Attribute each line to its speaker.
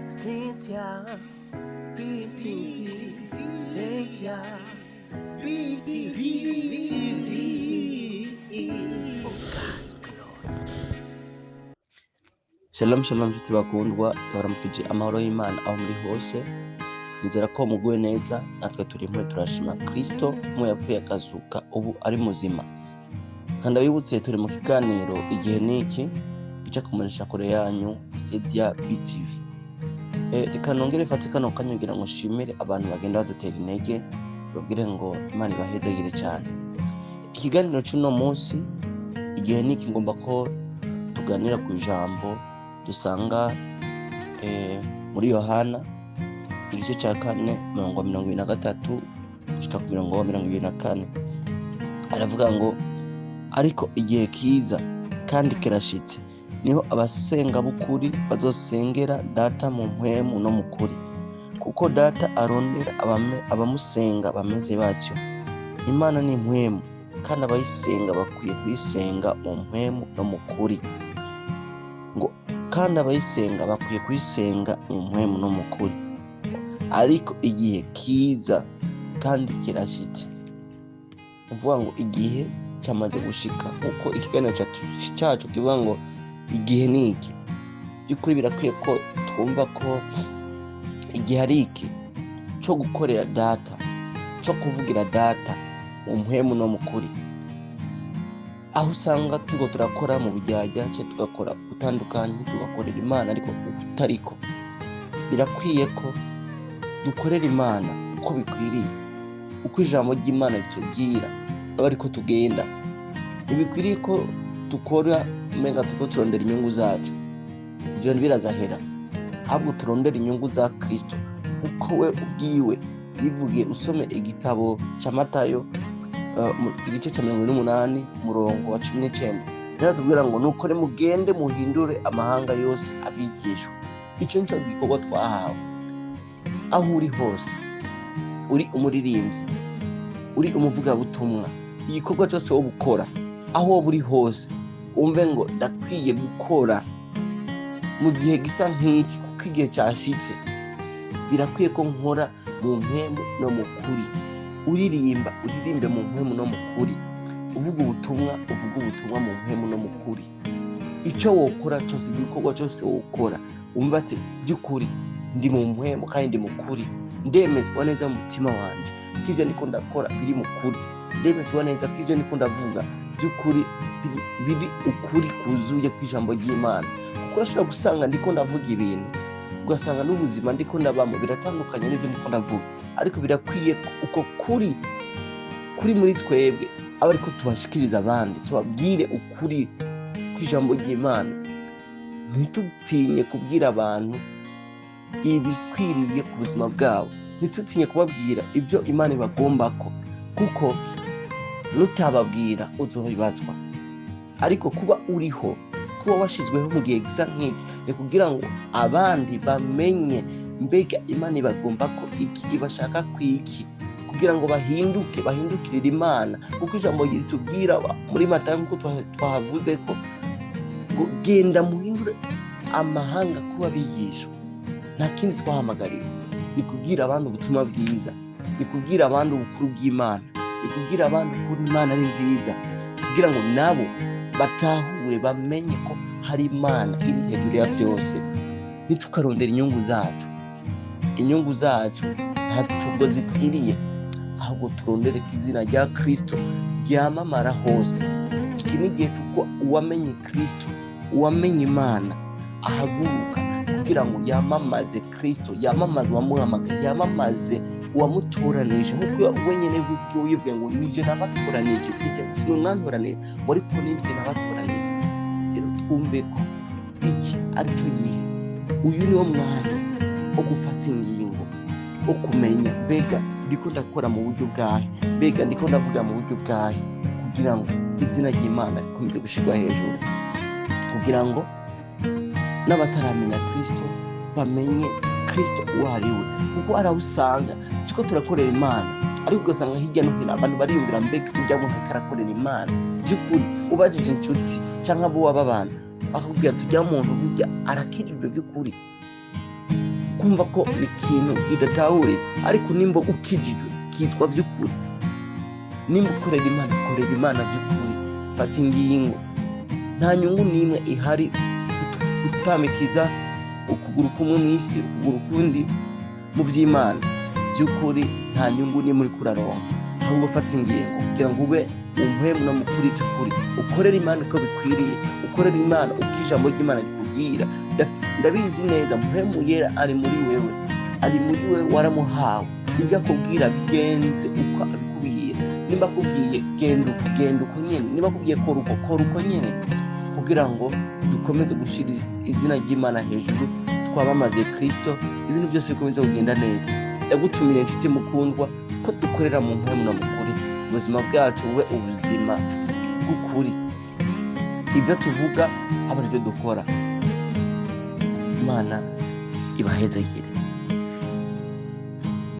Speaker 1: Stedia-B TV, Stedia-B TV, for God's glory.
Speaker 2: Shalom nshuti bakundwa, twaramukije amahoro y'Imana aho muri hose. Nizera ko muguwe neza, natwe turimwe turashima Kristo mu yapfuye akazuka ubu ari muzima. Kandi abibutse turi mu kiganiro igihe niki gica kumurisha kure yanyu Stedia-B TV. Reka nongere mfate kano kanya ngira ngo nshimire abantu bagenda badutera intege, babwire ngo Imana ibahezagire cyane. Ikiganiro cy'uno munsi igihe niki ngomba ko tuganira ku ijambo dusanga muri Yohana igice cya 4:23 gushika ku 24. Aravuga ngo ariko igihe kiza kandi kirashitse, niho abasenga b'ukuri bazosengera data mu mpwemu no mu kuri, kuko data arondera abamusenga bameze batyo. Imana ni mpwemu, kandi abayisenga bakwiye kuyisenga mu mpwemu no mu kuri. Ngo kandi abayisenga bakwiye kuyisenga mu mpwemu no mu kuri. Ariko igihe kiza kandi kirashitse, uvuga ngo igihe cyamaze gushika, uko ikiganiro cyacu kivuga ngo igihe niki. Byukuri birakwiye ko twumva ko igihe ari iki cyo gukorera data, cyo kuvugira data mu mpwemu no mu kuri. Aho usanga turakora mu bujyajya cyo tugakora gutandukanye, tugakorera Imana ariko utariko. Birakwiye ko dukorera Imana uko bikwiriye, uko ijambo ry'Imana ritubwira, aba ariko tugenda. Ntibikwiriye ko dukora umenga turondera inyungu zacu, ibyo biragahera. Ahubwo turondera inyungu za Kristo, uko we ubwiwe yivugiye. Usome igitabo cya Matayo igice cya 28 umurongo wa 19, biratubwira ngo nukore mugende muhindure amahanga yose abigishwa. Icyo nicyo gikorwa twahawe. Aho uri hose, uri umuririmbyi, uri umuvugabutumwa, igikorwa cyose wo gukora, aho wowe uri hose, umve ngo ndakwiye gukora mu gihe gisa nk'iki, kuko igihe cyashitse. Birakwiye ko nkora mu mpwemu no mu kuri. Uririmbe mu mpwemu no mu kuri. Uvuga ubutumwa mu mpwemu no mu kuri. Icyo wokora cyose, igikorwa cyose wokora, umva ati byukuri ndi mu mpwemu kandi ndi mu kuri. Ndemezwa neza mu mutima wanje ko ibyo ndiko ndakora biri mu kuri. Ndemezwa neza ko ibyo ndiko ndavuga byukuri biri ukuri kuzuye kw'ijambo ry'Imana. Kuko urashobora gusanga ndiko ndavuga ibintu, ugasanga n'ubuzima ndiko ndabamo biratandukanye n'ibyo ndiko ndavuga. Ariko birakwiye uko kuri muri twebwe aba ariko tubashikiriza abandi, tubabwire ukuri kw'ijambo ry'Imana. Ntitutinye kubwira abantu ibikwiriye ku buzima bwabo, ntitutinye kubabwira ibyo Imana ibagombako, kuko nutababwira uzobibazwa. Ariko kuba uriho, kuba washizweho mu gihe gisa nk'iki, ni kugira ngo abandi bamenye mbega Imana ibagombako iki, ibashaka kwiki, kugira ngo bahindukirire Imana. Kuko ijambo ritubwira muri Matayo nk'uko twahavuze ko ngo genda muhindure amahanga kuba bigishwa. Nta kindi twahamagariwe, ni kubwira abandi ubutumwa bwiza, ni kubwira abandi ubukuru bw'Imana, ni kubwira abandi ukuntu Imana ari nziza, kugira ngo nabo batahure bamenye ko hari Imana iri hejuru ya byose. Ntitukarondera inyungu zacu ntabwo zikwiriye, ahubwo turondere ko izina rya Kristo ryamamara hose. Iki ni igihe kuko uwamenye Kristo, uwamenye Imana ahaguruka kugira ngo yamamaze Kristo, yamamaze uwamuhamagaye, yamamaze uwamutoranije. Nk'uko wenyine wivuga ngo nije nabatoranije, si mwantoranije, ariko nije nabatoranije. Rero twumve ko iki ari cyo gihe, uyu niwo mwanya wo gufata ingingo, wo kumenya mbega ndiko ndakora mu buryo bwahe, mbega ndiko ndavuga mu buryo bwahe, kugira ngo izina ry'Imana rikomeze gushirwa hejuru, kugira ngo n'abataramenya Kristo bamenye Kristo uwo ari we. Kuko arawusanga tuko turakorera Imana, ariko ugasanga hirya no hino abantu bariyumvira mbega ujya muntu akarakorera Imana. Byukuri ubajije inshuti cyangwa abo wababana bakakubwira ati ujya muntu burya arakijijwe byukuri. kumva ko ni ikintu idatahuriza, ariko nimba ukijijwe kitwa vyukuri. Nimba ukorera Imana vyukuri, fata ingingo. Nta nyungu n'imwe ihari gutamikiza ukuguru kumwe mw'isi ukuguru kundi mu vy'Imana. Vyukuri nta nyungu n'imwe uri kuraronka, ahubwo fata ingingo kugira ngo ube umuhemu no mukuri vyukuri. Ukorera Imana uko bikwiriye, ukorera Imana uko ijambo ry'Imana rikubwira. Ndabizi neza muhemu yera ari muri wewe, waramuhawe. Ivyo akubwira bigenze uko abikubwira. Nimba akubwiye genda uko nyene, nimba akubwiye kora uko nyene, kugira ngo dukomeze gushira izina ry'Imana hejuru, twamamaze Kristo, ibintu byose bikomeze kugenda neza. Ndagutumira inshuti mukundwa ko dukorera mu mpemu no mukuri. Ubuzima bwacu bube ubuzima bw'ukuri, ivyo tuvuga aba arivyo dukora. Imana ibahezagire.